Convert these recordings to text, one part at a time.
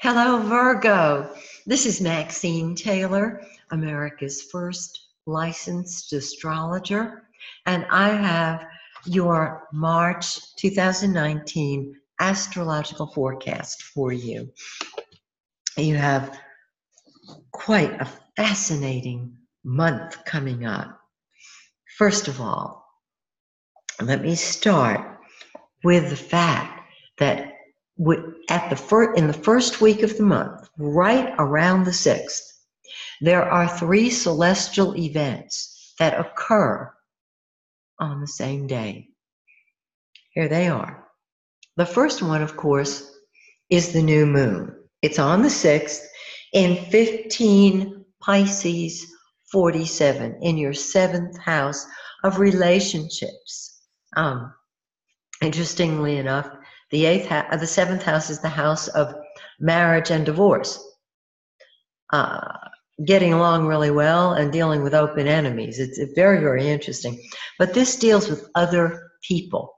Hello, Virgo. This is Maxine Taylor, America's first licensed astrologer, and I have your March 2019 astrological forecast for you. You have quite a fascinating month coming up. First of all, let me start with the fact that in the first week of the month, right around the 6th, there are 3 celestial events that occur on the same day. Here they are. The first one, of course, is the new moon. It's on the 6th in 15 Pisces 47 in your 7th house of relationships. Interestingly enough, the 7th house is the house of marriage and divorce. Getting along really well and dealing with open enemies. It's very, very interesting. But this deals with other people.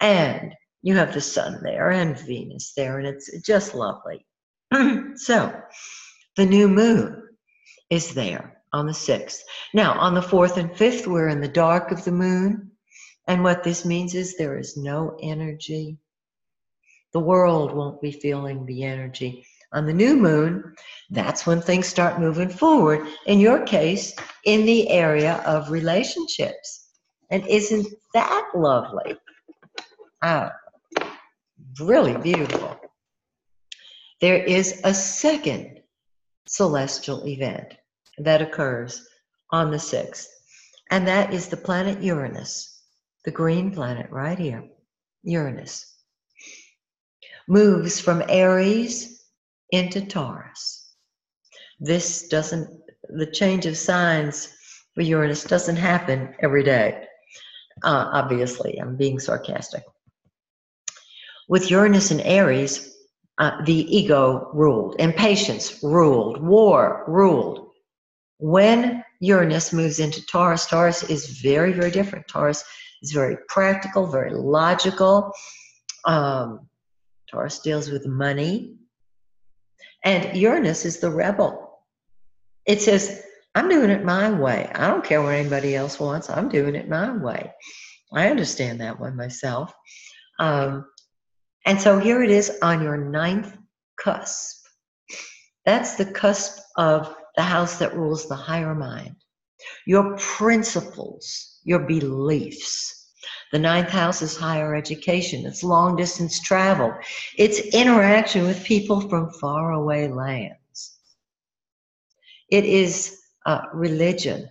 And you have the sun there and Venus there, and it's just lovely. So, the new moon is there on the 6th. Now, on the 4th and 5th, we're in the dark of the moon. And what this means is there is no energy. The world won't be feeling the energy. On the new moon, that's when things start moving forward. In your case, in the area of relationships. And isn't that lovely? Really beautiful. There is a second celestial event that occurs on the 6th. And that is the planet Uranus, the green planet right here, Uranus. Moves from Aries into Taurus. The change of signs for Uranus doesn't happen every day. Obviously, I'm being sarcastic. With Uranus and Aries, the ego ruled, impatience ruled, war ruled. When Uranus moves into Taurus, Taurus is very, very different. Taurus is very practical, very logical. Taurus deals with money. And Uranus is the rebel. It says, I'm doing it my way. I don't care what anybody else wants. I'm doing it my way. I understand that one myself. And so here it is on your 9th cusp. That's the cusp of the house that rules the higher mind. Your principles, your beliefs. The 9th house is higher education. It's long distance travel. It's interaction with people from faraway lands. It is religion.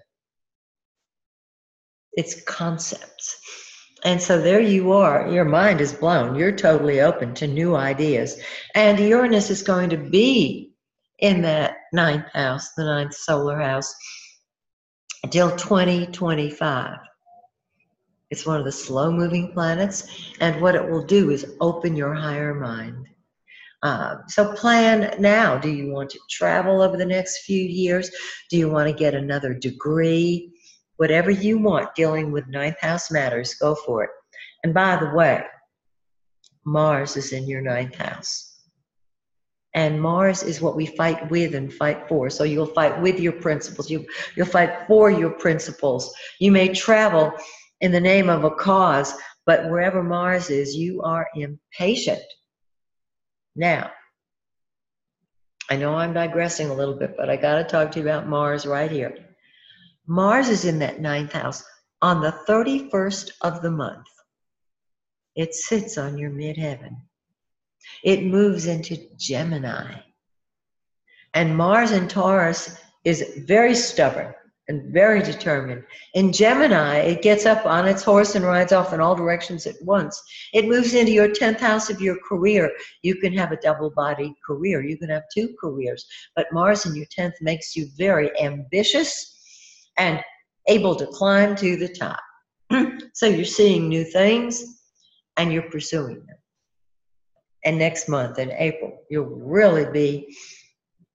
It's concepts. And so there you are. Your mind is blown. You're totally open to new ideas. And Uranus is going to be in that 9th house, the 9th solar house, until 2025. It's one of the slow-moving planets, and what it will do is open your higher mind. So plan now. Do you want to travel over the next few years? Do you want to get another degree? Whatever you want dealing with 9th house matters, go for it. And by the way, Mars is in your 9th house. And Mars is what we fight with and fight for. So you'll fight with your principles. You'll fight for your principles. You may travel in the name of a cause, but wherever Mars is, you are impatient. Now, I know I'm digressing a little bit, but I got to talk to you about Mars right here. Mars is in that 9th house on the 31st of the month. It sits on your midheaven. It moves into Gemini. And Mars in Taurus is very stubborn and very determined. In Gemini, it gets up on its horse and rides off in all directions at once. It moves into your 10th house of your career. You can have a double-bodied career. You can have 2 careers. But Mars in your 10th makes you very ambitious and able to climb to the top. So you're seeing new things and you're pursuing them. And next month, in April, you'll really be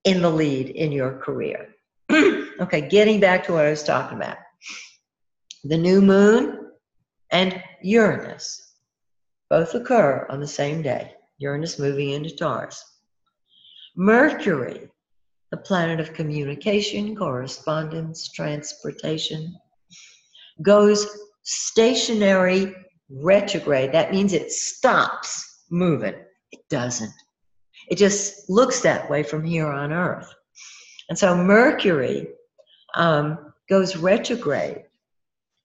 in the lead in your career. Okay, getting back to what I was talking about. The new moon and Uranus both occur on the same day. Uranus moving into Taurus. Mercury, the planet of communication, correspondence, transportation, goes stationary retrograde. That means it stops moving. It doesn't. It just looks that way from here on Earth. And so Mercury goes retrograde,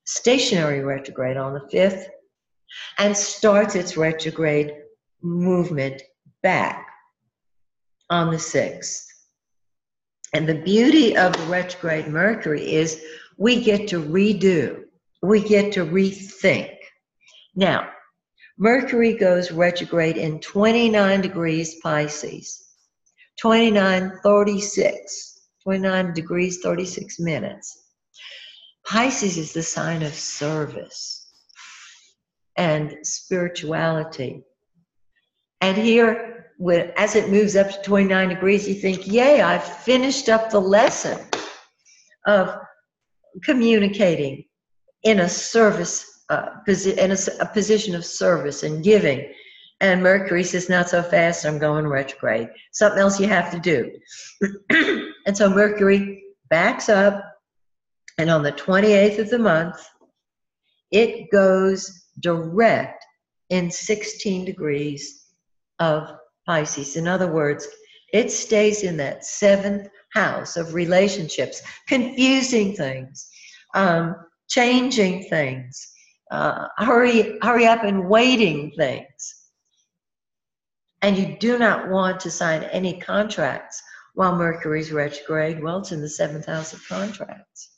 stationary retrograde on the 5th, and starts its retrograde movement back on the 6th. And the beauty of the retrograde Mercury is we get to redo, we get to rethink. Now, Mercury goes retrograde in 29 degrees Pisces, 29 degrees, 36 minutes. Pisces is the sign of service and spirituality. And here, as it moves up to 29 degrees, you think, yay, I've finished up the lesson of communicating in a service, in a position of service and giving. And Mercury says, not so fast, I'm going retrograde. Something else you have to do. And so Mercury backs up, and on the 28th of the month, it goes direct in 16 degrees of Pisces. In other words, it stays in that 7th house of relationships, confusing things, changing things, hurry up and waiting things. And you do not want to sign any contracts while Mercury's retrograde. Well, it's in the 7th house of contracts.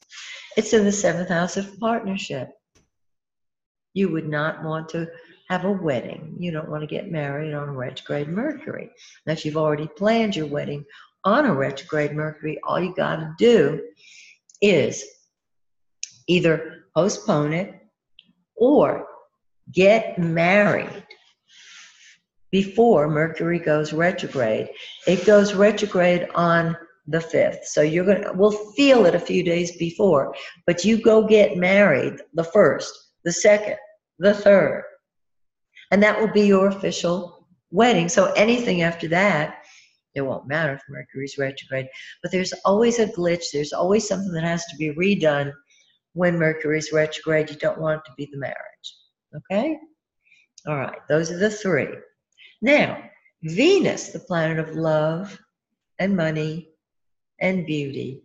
It's in the 7th house of partnership. You would not want to have a wedding. You don't want to get married on a retrograde Mercury. Now, if you've already planned your wedding on a retrograde Mercury, all you got to do is either postpone it or get married before Mercury goes retrograde. It goes retrograde on the 5th. So we'll feel it a few days before, but you go get married the 1st, the 2nd, the 3rd. And that will be your official wedding. So anything after that, it won't matter if Mercury's retrograde. But there's always a glitch. There's always something that has to be redone when Mercury's retrograde. You don't want it to be the marriage. Okay? All right. Those are the 3. Now, Venus, the planet of love and money and beauty.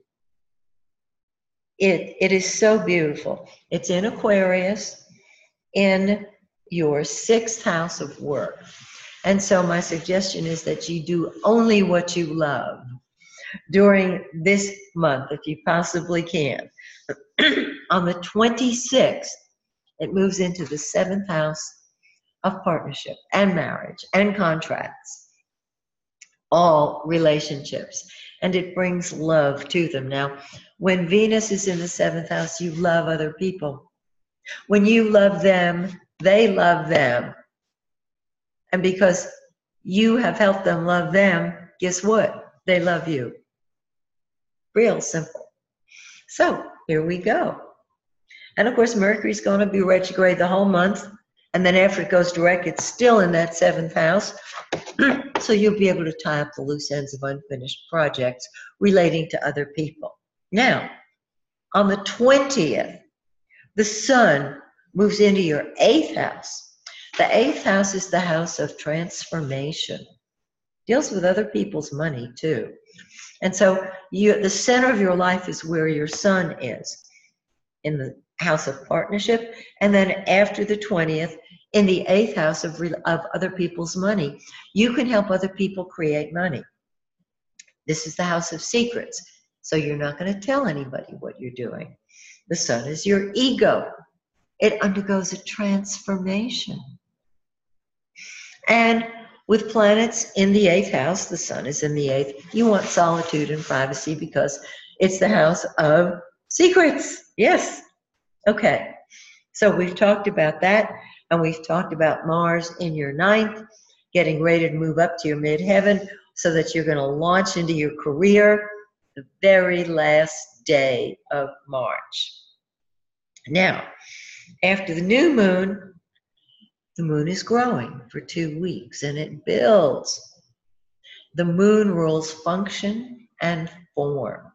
It is so beautiful. It's in Aquarius, in your 6th house of work. And so my suggestion is that you do only what you love during this month, if you possibly can. On the 26th, it moves into the 7th house of partnership and marriage and contracts, all relationships, and it brings love to them. Now, when Venus is in the 7th house, you love other people. When you love them, they love them. And because you have helped them love them, guess what? They love you. Real simple. So here we go. And of course, Mercury's going to be retrograde the whole month. And then after it goes direct, it's still in that 7th house. So you'll be able to tie up the loose ends of unfinished projects relating to other people. Now, on the 20th, the sun moves into your 8th house. The 8th house is the house of transformation. Deals with other people's money too. And so the center of your life is where your sun is, in the house of partnership, and then after the 20th, in the 8th house of other people's money. You can help other people create money. This is the house of secrets, so you're not going to tell anybody what you're doing. The sun is your ego. It undergoes a transformation. And with planets in the 8th house, the sun is in the 8th, you want solitude and privacy because it's the house of secrets. Yes. Okay. So we've talked about that, and we've talked about Mars in your 9th, getting ready to move up to your midheaven so that you're going to launch into your career the very last day of March. Now, after the new moon, the moon is growing for 2 weeks, and it builds. The moon rules function and form.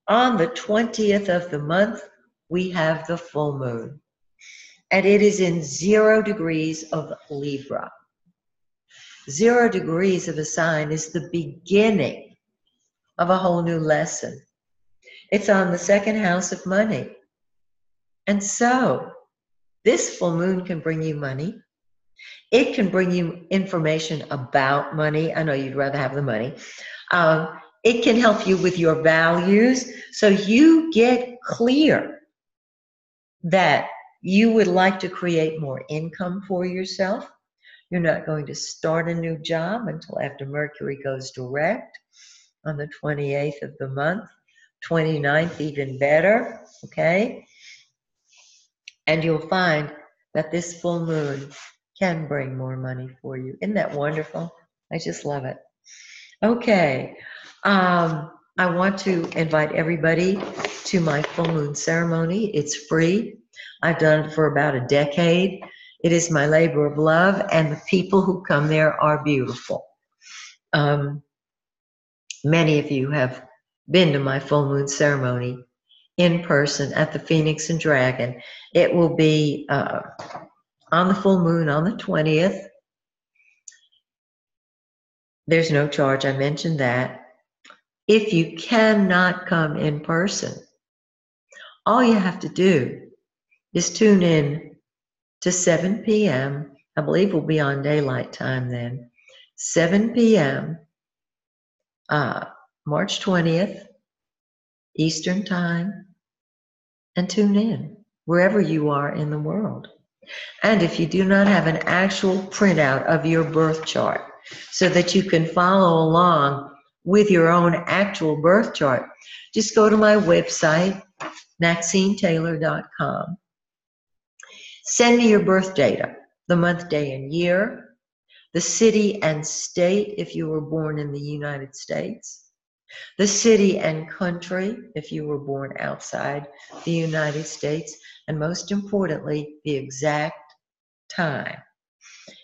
On the 20th of the month, we have the full moon, and it is in 0 degrees of Libra. 0 degrees of a sign is the beginning of a whole new lesson. It's on the 2nd house of money. And so, this full moon can bring you money. It can bring you information about money. I know you'd rather have the money. It can help you with your values. So you get clear that you would like to create more income for yourself. You're not going to start a new job until after Mercury goes direct on the 28th of the month, 29th even better, okay? And you'll find that this full moon can bring more money for you. Isn't that wonderful? I just love it. Okay, I want to invite everybody to my full moon ceremony. It's free. I've done it for about a decade. It is my labor of love, and the people who come there are beautiful. Many of you have been to my full moon ceremony in person at the Phoenix and Dragon. It will be on the full moon on the 20th. There's no charge, I mentioned that. If you cannot come in person, all you have to do is tune in to 7 p.m. I believe we'll be on daylight time then. 7 p.m. March 20th, Eastern Time, and tune in wherever you are in the world. And if you do not have an actual printout of your birth chart so that you can follow along with your own actual birth chart, just go to my website, MaxineTaylor.com. Send me your birth data, the month, day, and year, the city and state if you were born in the United States, the city and country if you were born outside the United States, and most importantly, the exact time.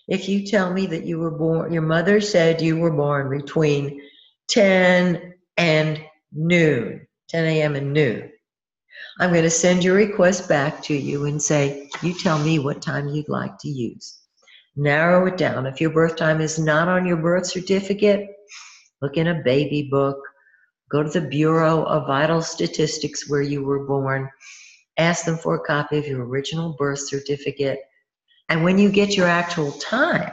If you tell me that you were born, your mother said you were born between 10 and noon, 10 a.m. and noon, I'm going to send your request back to you and say, you tell me what time you'd like to use. Narrow it down. If your birth time is not on your birth certificate, look in a baby book. Go to the Bureau of Vital Statistics where you were born. Ask them for a copy of your original birth certificate. And when you get your actual time,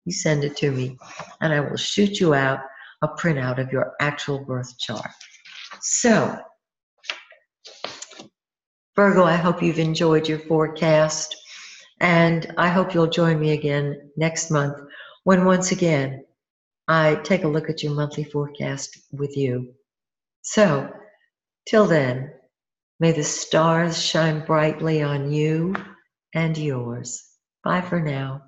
you send it to me, and I will shoot you out a printout of your actual birth chart. So, Virgo, I hope you've enjoyed your forecast, and I hope you'll join me again next month when once again I take a look at your monthly forecast with you. So, till then, may the stars shine brightly on you and yours. Bye for now.